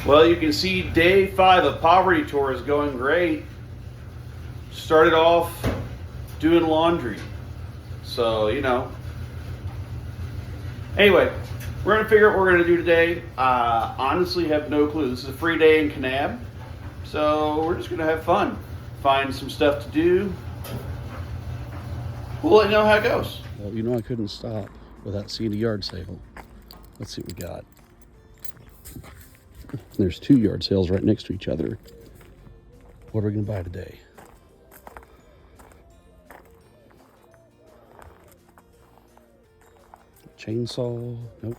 Well, you can see day 5 of Poverty Tour is going great. Started off doing laundry. So, you know. Anyway, we're going to figure out what we're going to do today. Honestly, have no clue. This is a free day in Kanab. So, we're just going to have fun. Find some stuff to do. We'll let you know how it goes. Well, you know I couldn't stop without seeing a yard sale. Let's see what we got. There's 2 yard sales right next to each other. What are we going to buy today? Chainsaw? Nope.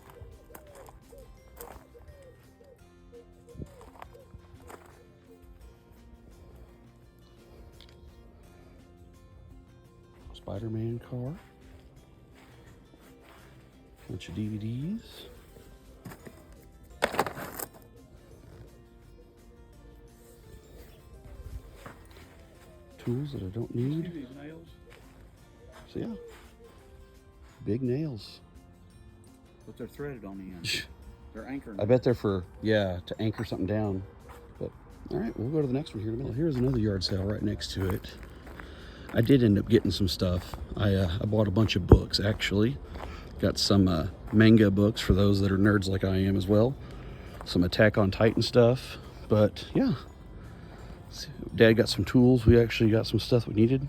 Spider-Man car. Bunch of DVDs. Tools that I don't need. These nails. So yeah, big nails. But they're threaded on the end. They're anchored. I bet they're for, yeah, to anchor something down. But all right, we'll go to the next one here in a minute. Here's another yard sale right next to it. I did end up getting some stuff. I bought a bunch of books actually. Got some manga books for those that are nerds like I am as well. Some Attack on Titan stuff. But yeah, Dad got some tools. We actually got some stuff we needed.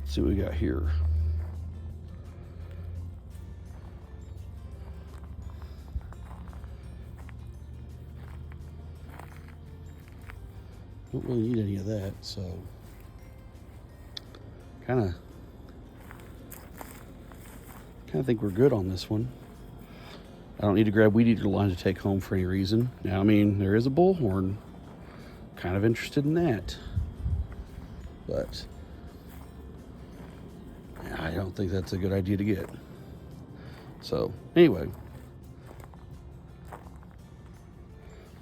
Let's see what we got here. Don't really need any of that, so kind of think we're good on this one. I don't need to grab weed eater line to take home for any reason. Now, I mean, there is a bullhorn. Kind of interested in that, but I don't think that's a good idea to get. So anyway,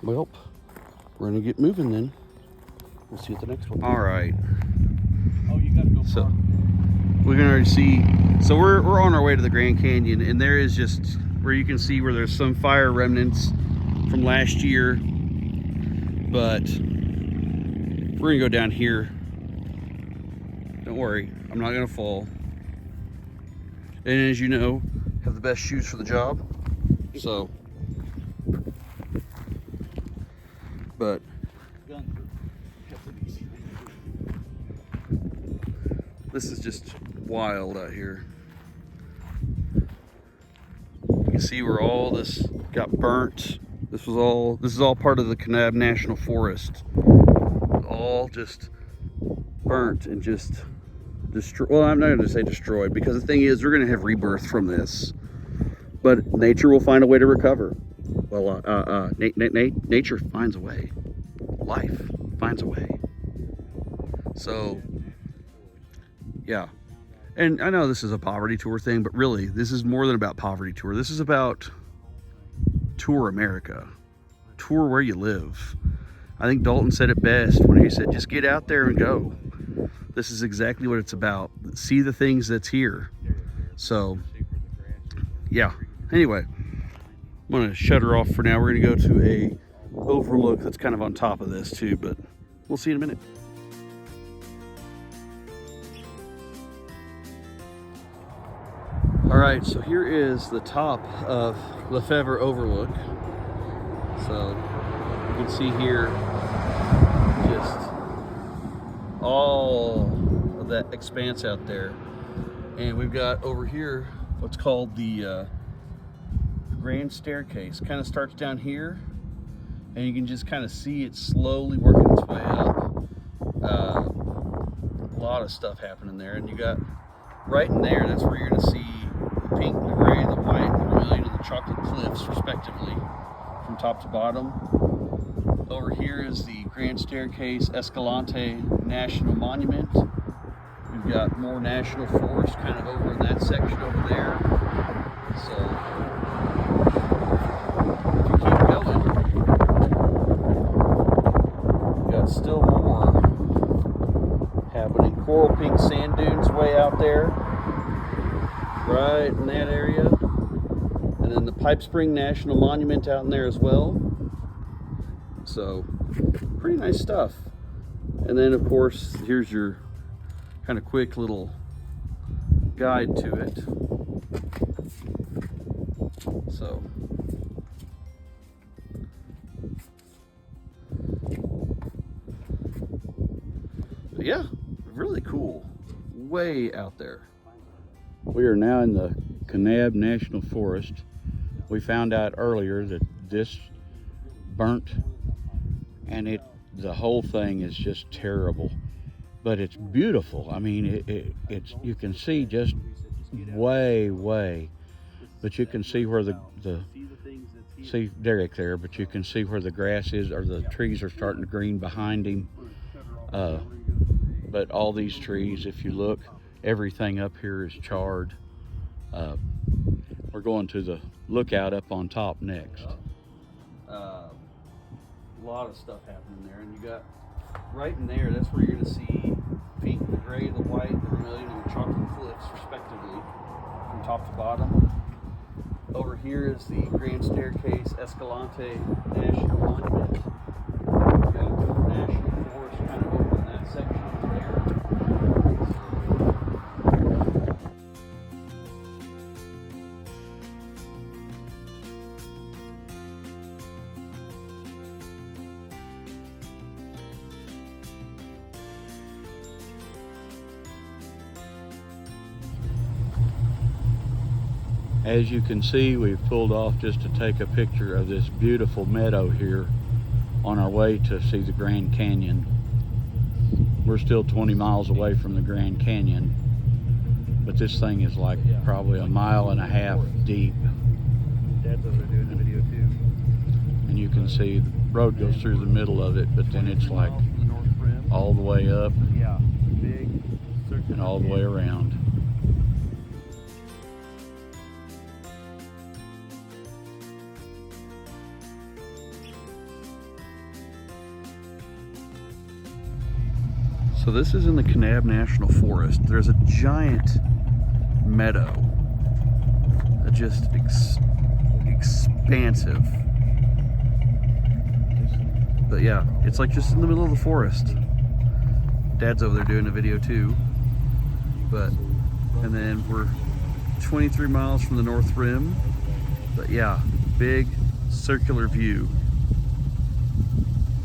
well, we're gonna get moving then. We'll see you at the next one. All right. Oh, you gotta go. So we can already see. So we're on our way to the Grand Canyon, and there is just where you can see where there's some fire remnants from last year, but we're gonna go down here. Don't worry, I'm not gonna fall. And as you know, have the best shoes for the job. So, but this is just wild out here. You can see where all this got burnt. This is all part of the Kanab National Forest. All just burnt and just destroyed. Well, I'm not going to say destroyed, because the thing is, we're going to have rebirth from this. But nature will find a way to recover. Well, nature finds a way. Life finds a way. So, yeah. And I know this is a poverty tour thing, but really, this is more than about poverty tour. This is about tour America. Tour where you live. I think Dalton said it best when he said, just get out there and go. This is exactly what it's about. See the things that's here. So, yeah. Anyway, I'm going to shut her off for now. We're going to go to a overlook that's kind of on top of this too, but we'll see in a minute. All right, so here is the top of Lefevre Overlook. So you can see here just all of that expanse out there. And we've got over here what's called the Grand Staircase. Kind of starts down here, and you can just kind of see it slowly working its way up. A lot of stuff happening there, and you got right in there, that's where you're going to see the pink, the gray, the white, the vermilion, and the chocolate cliffs, respectively, from top to bottom. Over here is the Grand Staircase Escalante National Monument. We've got more national forest kind of over in that section over there. So, if you keep going, we've got still more happening. Coral pink sand dunes way out there, right in that area. And then the Pipe Spring National Monument out in there as well. So pretty nice stuff. And then of course, here's your kind of quick little guide to it. So but yeah, really cool. Way out there. We are now in the Kanab National Forest. We found out earlier that this burnt, and the whole thing is just terrible, but it's beautiful. I mean, it's you can see just way, but you can see where the see Derek there, but you can see where the grass is, or the trees are starting to green behind him. But all these trees, if you look, everything up here is charred. We're going to the lookout up on top next. A lot of stuff happening there, and you got right in there, that's where you're going to see pink, the gray, the white, the vermilion, and the chocolate cliffs respectively from top to bottom. Over here is the Grand Staircase Escalante National Monument. You've got the National Forest kind of over in that section over there. As you can see, we've pulled off just to take a picture of this beautiful meadow here on our way to see the Grand Canyon. We're still 20 miles away from the Grand Canyon, but this thing is like probably a mile and a half deep. Dad's over there doing the video too. And you can see the road goes through the middle of it, but then it's like all the way up Yeah, big circular and all the way around. So this is in the Kanab National Forest. There's a giant meadow, just expansive. But yeah, it's like just in the middle of the forest. Dad's over there doing a video too. And then we're 23 miles from the North Rim. But yeah, big circular view.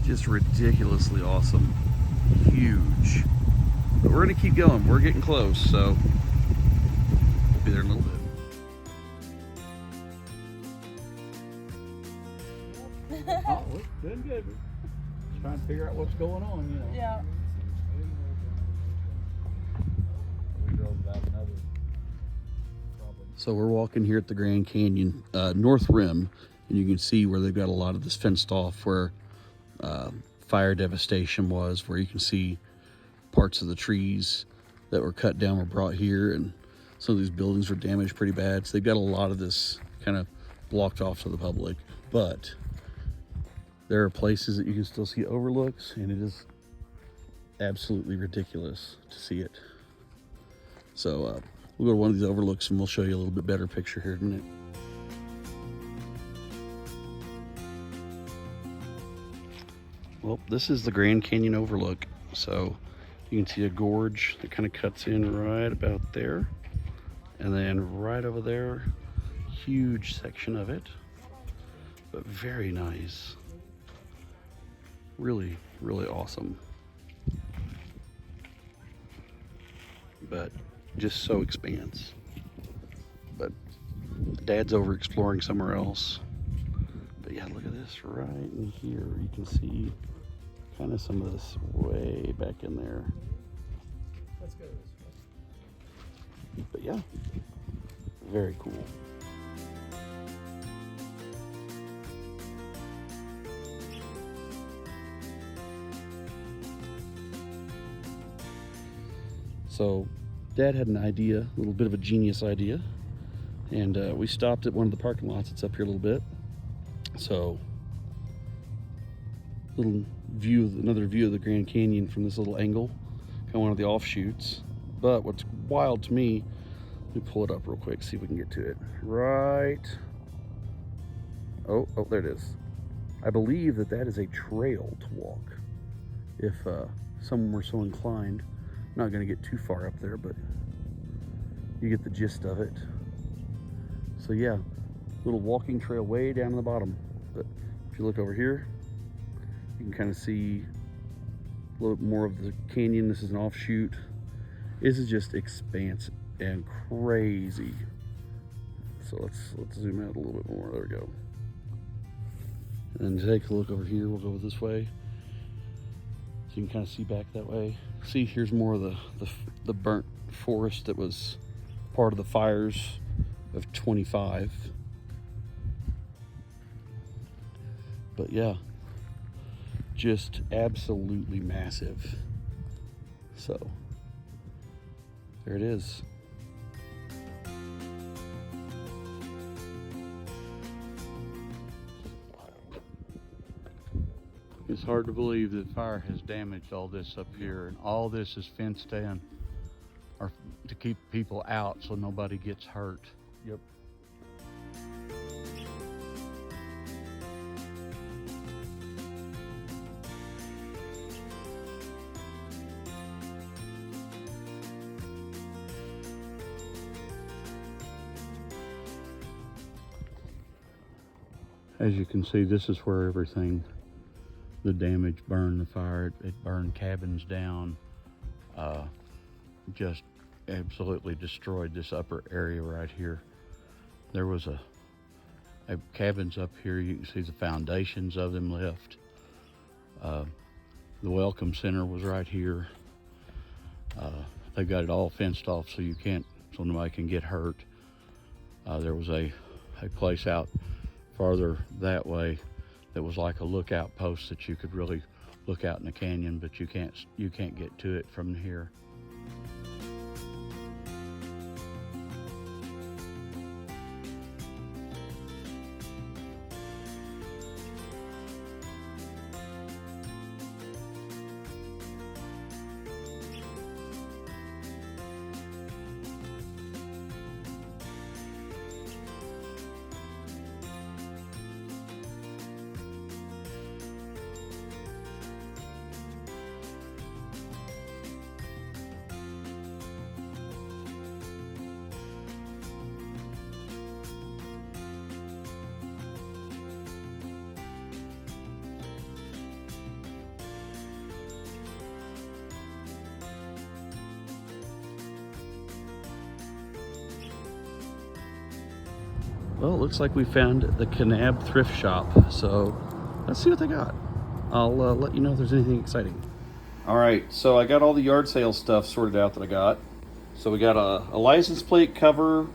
Just ridiculously awesome. Huge. But we're gonna keep going. We're getting close, so we'll be there in a little bit. Oh, we're doing good. Just trying to figure out what's going on, you know. Yeah. We drove about another probably. So we're walking here at the Grand Canyon North Rim, and you can see where they've got a lot of this fenced off where fire devastation was, where you can see parts of the trees that were cut down were brought here, and some of these buildings were damaged pretty bad. So they've got a lot of this kind of blocked off to the public, but there are places that you can still see overlooks, and it is absolutely ridiculous to see it. So we'll go to one of these overlooks and we'll show you a little bit better picture here in a minute. Well, this is the Grand Canyon overlook. So you can see a gorge that kind of cuts in right about there. And then right over there, huge section of it, but very nice. Really, really awesome. But just so expanse. But Dad's over exploring somewhere else. But yeah, look at this right in here. You can see kind of some of this way back in there. Let's go this way. But yeah, very cool. So Dad had an idea, a little bit of a genius idea, and we stopped at one of the parking lots. It's up here a little bit. So little view, another view of the Grand Canyon from this little angle, kind of one of the offshoots. But what's wild to me, let me pull it up real quick, see if we can get to it. Right Oh, there it is. I believe that is a trail to walk. If someone were so inclined. I'm not gonna get too far up there, but you get the gist of it. So yeah, little walking trail way down in the bottom. But if you look over here, you can kind of see a little more of the canyon. This is an offshoot. This is just expansive and crazy. So let's zoom out a little bit more. There we go. And then take a look over here. We'll go this way, so you can kind of see back that way. See, here's more of the burnt forest that was part of the fires of 25. But yeah, just absolutely massive. So there it is. It's hard to believe that fire has damaged all this up here, and all this is fenced in or to keep people out so nobody gets hurt. Yep. As you can see, this is where everything, the damage burned, the fire, it burned cabins down, just absolutely destroyed this upper area right here. There was a cabins up here, you can see the foundations of them left. The welcome center was right here. They got it all fenced off so nobody can get hurt. There was a place out farther that way that was like a lookout post that you could really look out in the canyon, but you can't get to it from here. Well, it looks like we found the Kanab thrift shop, so let's see what they got. I'll let you know if there's anything exciting. All right, so I got all the yard sale stuff sorted out that I got. So we got a license plate cover,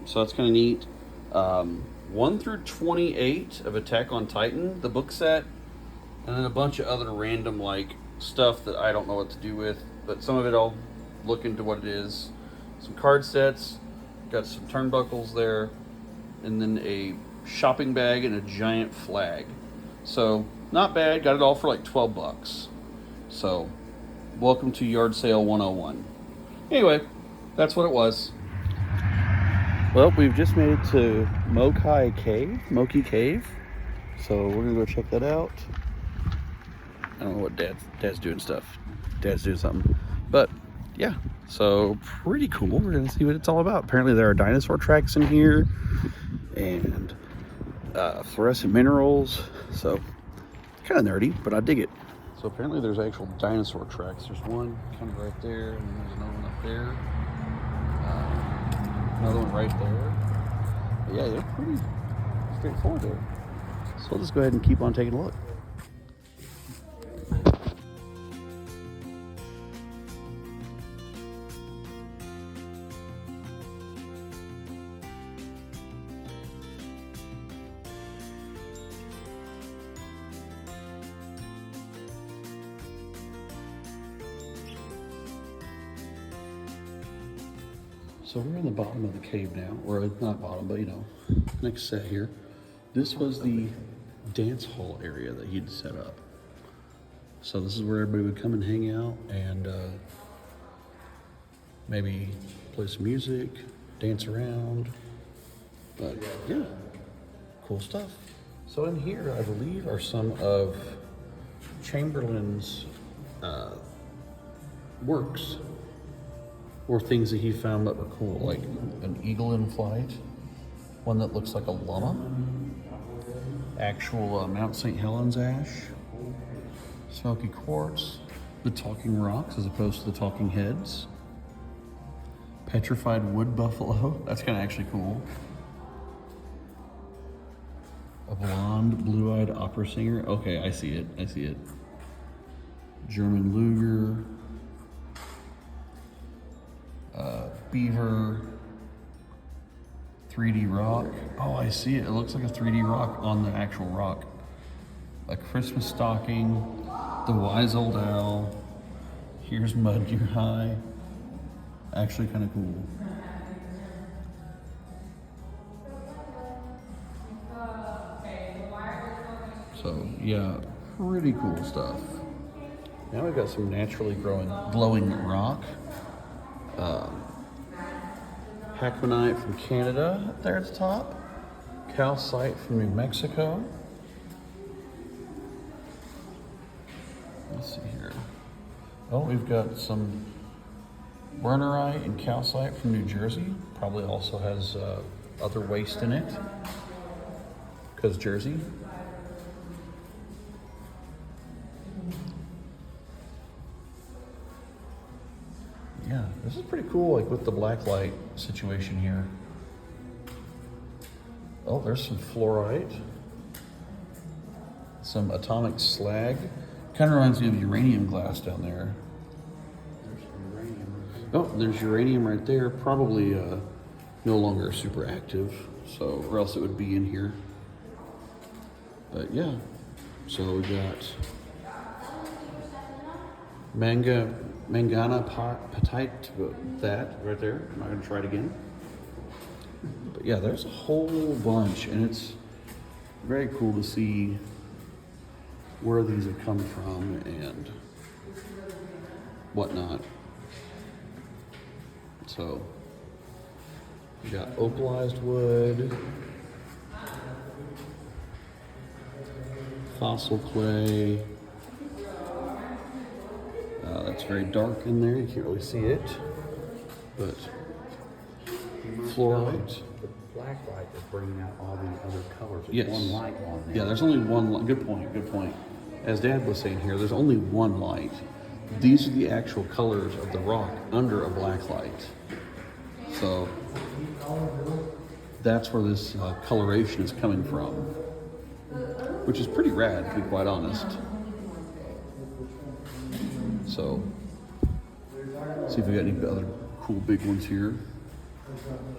so that's kind of neat. 1 through 28 of Attack on Titan, the book set, and then a bunch of other random like stuff that I don't know what to do with, but some of it I'll look into what it is. Some card sets. Got some turnbuckles there, and then a shopping bag and a giant flag. So not bad. Got it all for like 12 bucks. So welcome to Yard Sale 101. Anyway, that's what it was. Well, we've just made it to Moki Cave. So we're gonna go check that out. I don't know what Dad's doing stuff. Dad's doing something, but yeah. So pretty cool. We're gonna see what it's all about. Apparently there are dinosaur tracks in here and fluorescent minerals. So kind of nerdy, but I dig it. So apparently there's actual dinosaur tracks. There's one kind of right there, and then there's another one up there. Another one right there. But yeah, they're pretty straightforward there. So let's go ahead and keep on taking a look. So we're in the bottom of the cave now, or not bottom, but you know, next set here. This was the dance hall area that he'd set up. So this is where everybody would come and hang out and maybe play some music, dance around. But yeah, Cool stuff. So in here, I believe, are some of Chamberlain's works, or things that he found that were cool, like an eagle in flight, one that looks like a llama, actual Mount St. Helens ash, smoky quartz, the talking rocks as opposed to the talking heads, petrified wood buffalo, that's kind of actually cool, a blonde, blue-eyed opera singer, okay, I see it, German Luger, beaver, 3D rock. Oh, I see it. It looks like a 3D rock on the actual rock. A Christmas stocking, the wise old owl. Here's Mud Year High. Actually kind of cool. So yeah, pretty cool stuff. Now we've got some naturally glowing rock. Hackmanite from Canada up there at the top. Calcite from New Mexico. Let's see here. Oh, we've got some Wernerite and calcite from New Jersey. Probably also has other waste in it, because Jersey. Yeah, this is pretty cool, like with the black light situation here. Oh, there's some fluorite, some atomic slag. Kind of reminds me of uranium glass down there. There's some uranium. Oh, there's uranium right there. Probably no longer super active, so, or else it would be in here. But yeah, so we got Manganapatite, that right there. I'm not gonna try it again. But yeah, there's a whole bunch, and it's very cool to see where these have come from and whatnot. So we got opalized wood, fossil clay. That's very dark in there, you can't really see it, but fluorite. The black light is bringing out all the other colors. It's Yes. one light on there. Yeah, there's only one light. Good point, good point. As Dad was saying here, there's only one light. These are the actual colors of the rock under a black light. So that's where this coloration is coming from, which is pretty rad, to be quite honest. So, see if we got any other cool big ones here.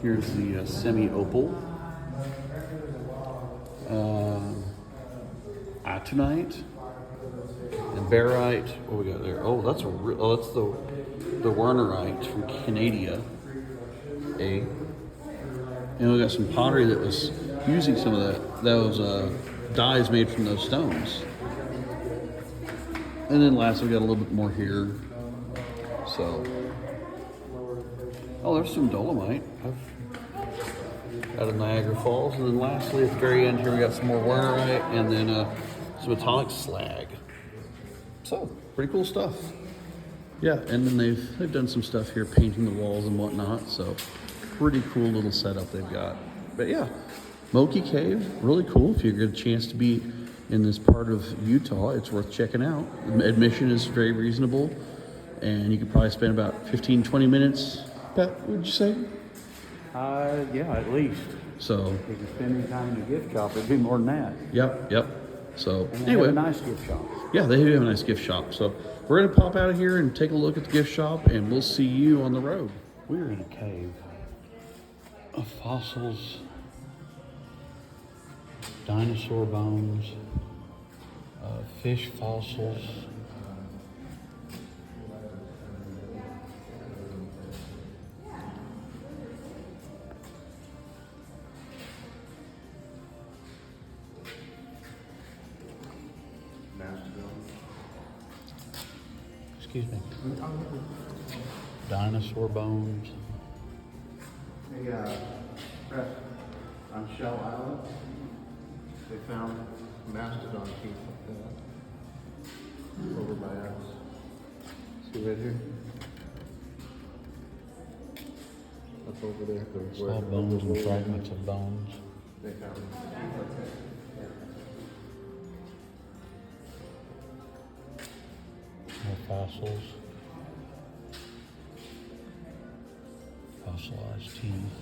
Here's the semi-opal. Atonite and barite. What we got there? Oh, that's that's the Wernerite from Canada. And we got some pottery that was using some of those dyes made from those stones. And then last, we got a little bit more here. So, oh, there's some dolomite out of Niagara Falls. And then lastly, at the very end here, we got some more Wernerite and then some atomic slag. So, pretty cool stuff. Yeah, and then they've done some stuff here, painting the walls and whatnot. So, pretty cool little setup they've got. But yeah, Moki Cave, really cool. If you get a chance to be in this part of Utah, it's worth checking out. Admission is very reasonable, and you could probably spend about 15-20 minutes. Pat, what would you say? Yeah, at least. So, If you're spending time in a gift shop, it'd be more than that. yep. So, And they anyway, have a nice gift shop. yeah, they do have a nice gift shop. So, we're gonna pop out of here and take a look at the gift shop, and we'll see you on the road. We're in a cave of fossils, dinosaur bones, fish fossils. Excuse me. Dinosaur bones. Hey, Press on Shell Island. They found mastodon teeth like that over by us. See right here? Up over there. It's all bones and fragments of bones. They found teeth like that. More fossils. Fossilized teeth.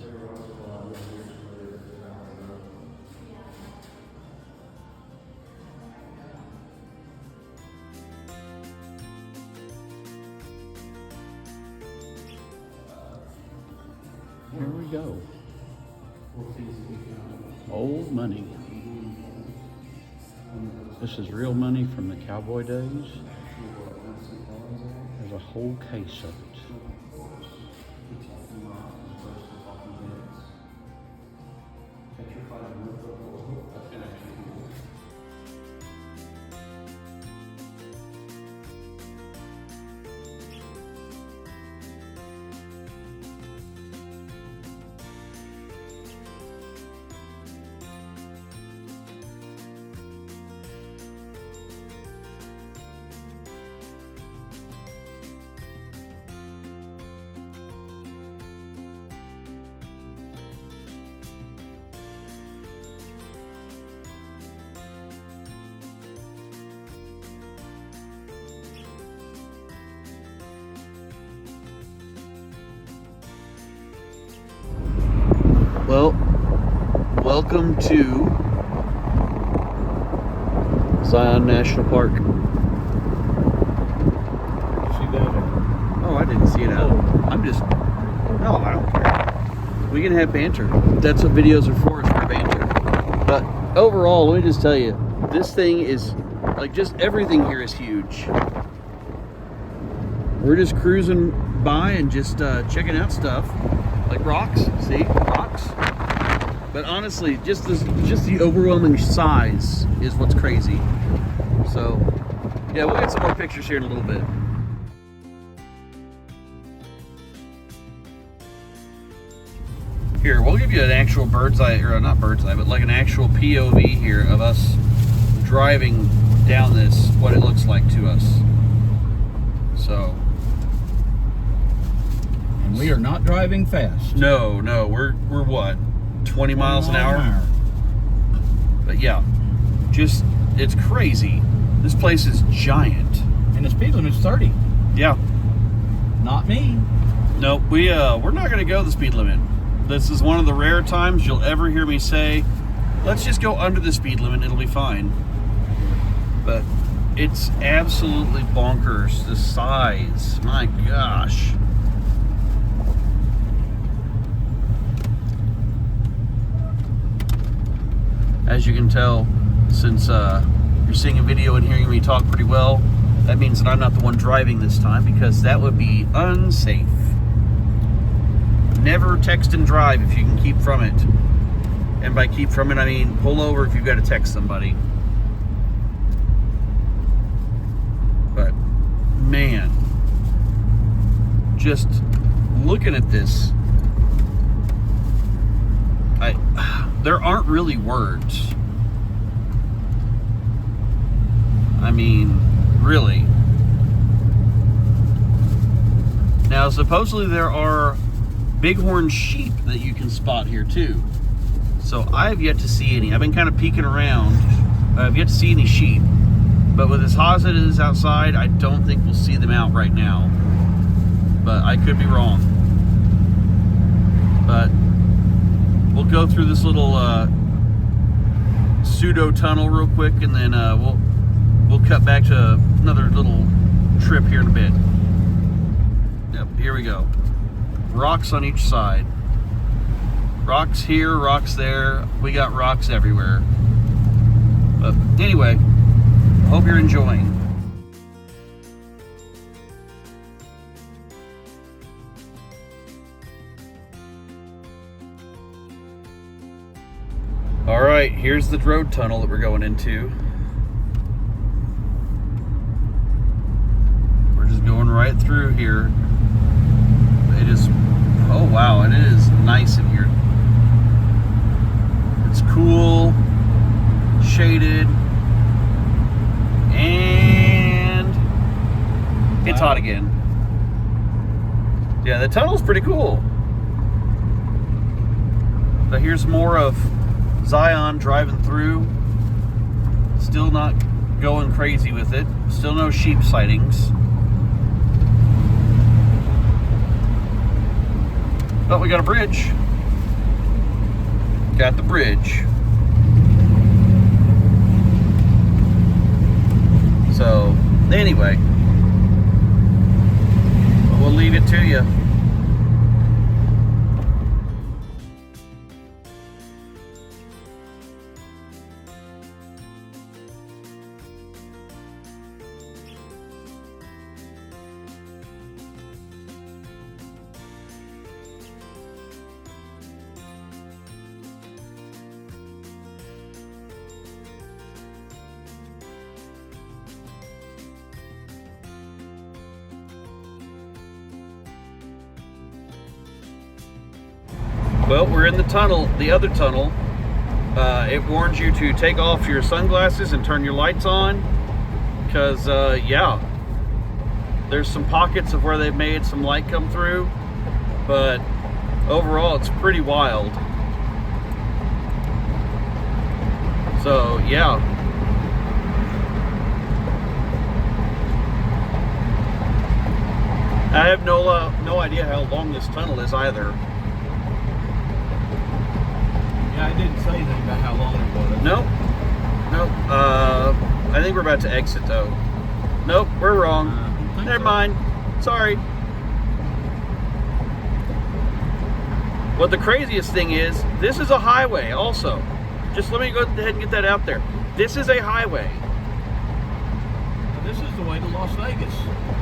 Here we go. Old money. This is real money from the cowboy days. There's a whole case of it. Well, welcome to Zion National Park. See that? Oh, I didn't see it out. I'm just, no, I don't care. We can have banter. That's what videos are for banter. But overall, let me just tell you, this thing is, like, just everything here is huge. We're just cruising by and just checking out stuff. Like rocks, see? Rocks. But honestly, just the overwhelming size is what's crazy. So, yeah, we'll get some more pictures here in a little bit. Here, we'll give you an actual bird's eye, or not bird's eye, but like an actual POV here of us driving down this, what it looks like to us. So. And we are not driving fast. No, we're what? 20 miles an hour? But yeah, just, it's crazy. This place is giant. And the speed limit's 30. Yeah. Not me. No, we're not gonna go the speed limit. This is one of the rare times you'll ever hear me say, let's just go under the speed limit, it'll be fine. But it's absolutely bonkers, the size, my gosh. As you can tell, since you're seeing a video and hearing me talk pretty well, that means that I'm not the one driving this time, because that would be unsafe. Never text and drive if you can keep from it. And by keep from it, I mean pull over if you've got to text somebody. But, man, just looking at this, there aren't really words. I mean, really. Now, supposedly there are bighorn sheep that you can spot here too. So I have yet to see any. I've been kind of peeking around. I've yet to see any sheep. But with as hot as it is outside, I don't think we'll see them out right now. But I could be wrong. But we'll go through this little pseudo tunnel real quick, and then we'll cut back to another little trip here in a bit. Yep, here we go. Rocks on each side. Rocks here, rocks there. We got rocks everywhere. But anyway, hope you're enjoying. All right, here's the road tunnel that we're going into. We're just going right through here. It is, oh wow, and it is nice in here. It's cool, shaded, and it's hot again. Yeah, the tunnel's pretty cool. But here's more of Zion driving through. Still not going crazy with it. Still no sheep sightings. But we got a bridge. Got the bridge. So, anyway, we'll leave it to you. Well, we're in the tunnel, the other tunnel. It warns you to take off your sunglasses and turn your lights on, because yeah, there's some pockets of where they've made some light come through, but overall it's pretty wild. So yeah. I have no idea how long this tunnel is either. Yeah, I didn't say anything about how long it was. Nope. I think we're about to exit though. Nope, we're wrong. Never mind. Sorry. What the craziest thing is, this is a highway also. Just let me go ahead and get that out there. This is a highway. This is the way to Las Vegas.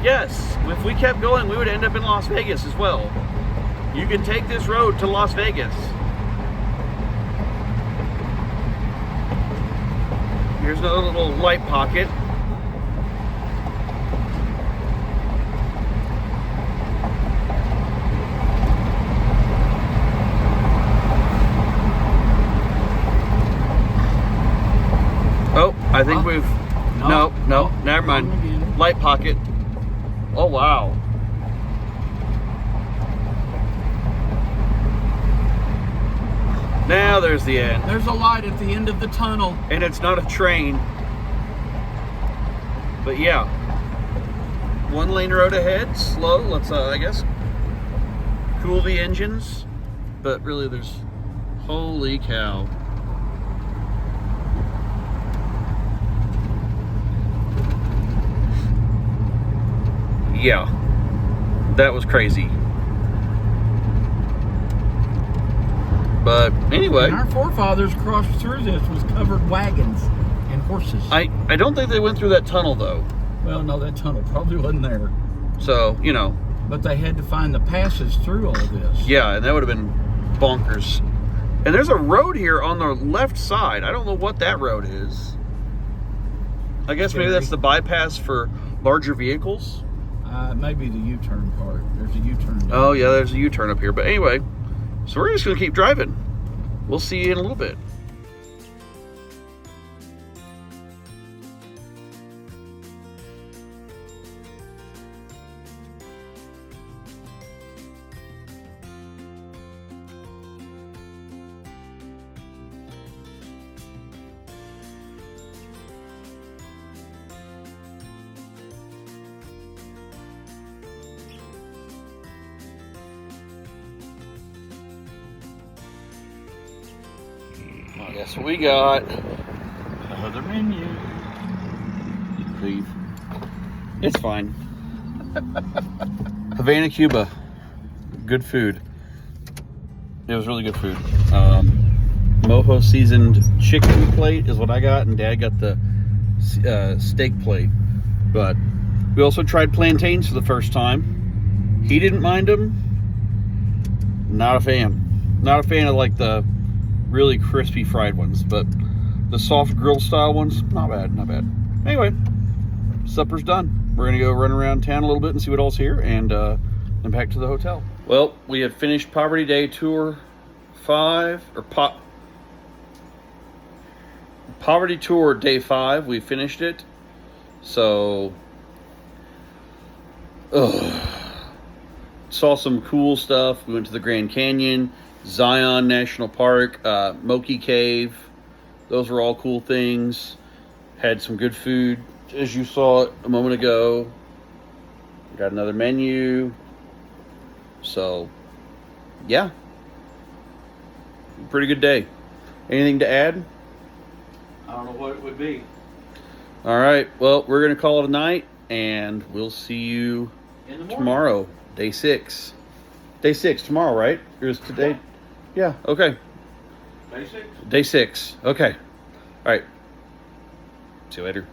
Yes, if we kept going, we would end up in Las Vegas as well. You can take this road to Las Vegas. Here's another little light pocket. Oh, I think we've... No, never mind. Light pocket. Oh, wow. Now there's the end. There's a light at the end of the tunnel. And it's not a train. But yeah. One lane road ahead, slow. Let's, I guess, cool the engines. But really there's, holy cow. Yeah, that was crazy. But anyway, And our forefathers crossed through this with covered wagons and horses. I don't think they went through that tunnel though. Well, no, that tunnel probably wasn't there. So, you know. But they had to find the passes through all this. Yeah, and that would have been bonkers. And there's a road here on the left side. I don't know what that road is. I guess maybe that's the bypass for larger vehicles. Maybe the U-turn part. There's a U-turn down Oh yeah, there's a U-turn up here. But anyway, so we're just gonna keep driving. We'll see you in a little bit. Guess what we got? Another menu. Thief. It's fine. Havana, Cuba. Good food. It was really good food. Mojo seasoned chicken plate is what I got, and Dad got the steak plate. But we also tried plantains for the first time. He didn't mind them. Not a fan. Not a fan of like the really crispy fried ones, but the soft grill style ones, not bad, not bad. Anyway, supper's done. We're gonna go run around town a little bit and see what all's here, and then back to the hotel. Well, we have finished Poverty Day Tour 5, or Poverty Tour day 5. We finished it. So, saw some cool stuff. We went to the Grand Canyon, Zion National Park, Moki Cave. Those were all cool things. Had some good food, as you saw it a moment ago. Got another menu. So, yeah. Pretty good day. Anything to add? I don't know what it would be. All right. Well, we're going to call it a night, and we'll see you In the morning. tomorrow, day 6. Day 6 tomorrow, right? Or is today? Yeah. Okay. Day 6. Day 6. Okay. All right. See you later.